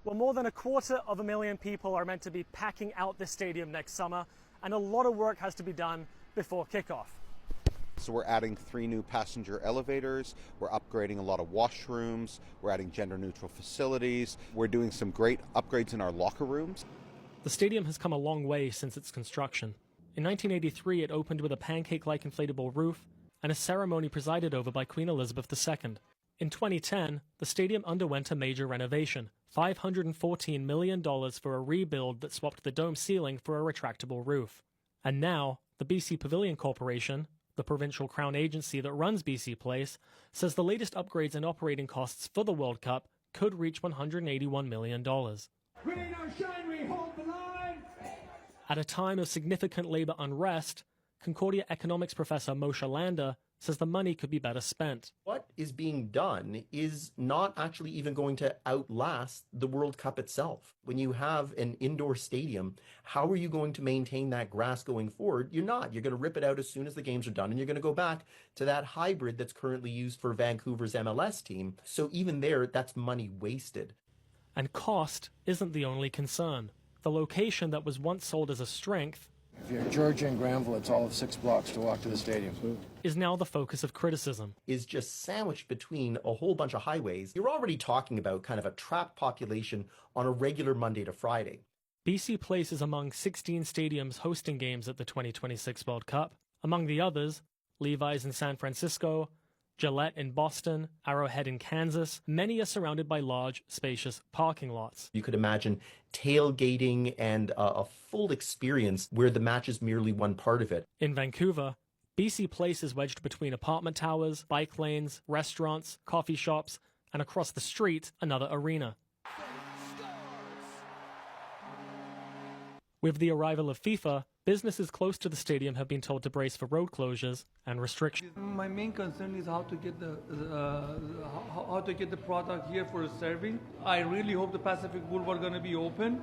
Well, more than 250,000 people are meant to be packing out this stadium next summer, and a lot of work has to be done before kickoff. So we're adding 3 new passenger elevators, we're upgrading a lot of washrooms, we're adding gender-neutral facilities, we're doing some great upgrades in our locker rooms. The stadium has come a long way since its construction. In 1983, it opened with a pancake-like inflatable roof and a ceremony presided over by Queen Elizabeth II. In 2010, the stadium underwent a major renovation, $514 million for a rebuild that swapped the dome ceiling for a retractable roof. And now, the BC Pavilion Corporation, the provincial crown agency that runs BC Place, says the latest upgrades and operating costs for the World Cup could reach $181 million. Rain or shine, we hold the line. At a time of significant labor unrest, Concordia economics professor Moshe Landa says the money could be better spent. What is being done is not actually even going to outlast the World Cup itself. When you have an indoor stadium, how are you going to maintain that grass going forward? You're not. You're going to rip it out as soon as the games are done, and you're going to go back to that hybrid that's currently used for Vancouver's MLS team. So even there, that's money wasted. And cost isn't the only concern. The location that was once sold as a strength if you're in Georgia and Granville, it's all of 6 blocks to walk to the stadium. Is now the focus of criticism. Is just sandwiched between a whole bunch of highways. You're already talking about kind of a trapped population on a regular Monday to Friday. BC Place is among 16 stadiums hosting games at the 2026 World Cup. Among the others, Levi's in San Francisco, Gillette in Boston, Arrowhead in Kansas. Many are surrounded by large, spacious parking lots. You could imagine tailgating and a full experience where the match is merely one part of it. In Vancouver, BC Place is wedged between apartment towers, bike lanes, restaurants, coffee shops, and across the street, another arena. With the arrival of FIFA, businesses close to the stadium have been told to brace for road closures and restrictions. My main concern is how to get the product here for serving. I really hope the Pacific Boulevard are going to be open.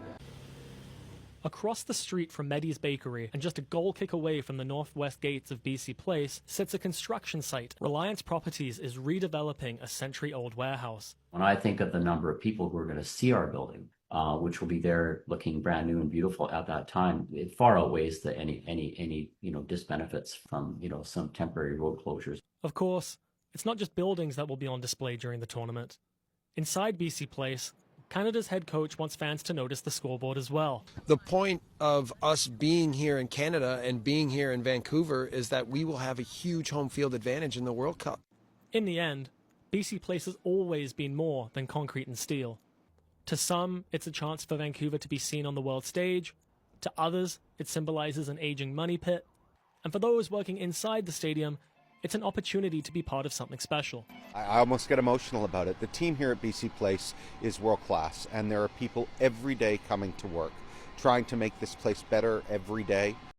Across the street from Meddy's Bakery and just a goal kick away from the northwest gates of BC Place sits a construction site. Reliance Properties is redeveloping a century-old warehouse. When I think of the number of people who are going to see our building, which will be there looking brand new and beautiful at that time, it far outweighs any disbenefits from some temporary road closures. Of course, it's not just buildings that will be on display during the tournament. Inside BC Place, Canada's head coach wants fans to notice the scoreboard as well. The point of us being here in Canada and being here in Vancouver is that we will have a huge home field advantage in the World Cup. In the end, BC Place has always been more than concrete and steel. To some, it's a chance for Vancouver to be seen on the world stage. To others, it symbolizes an aging money pit. And for those working inside the stadium, it's an opportunity to be part of something special. I almost get emotional about it. The team here at BC Place is world class, and there are people every day coming to work, trying to make this place better every day.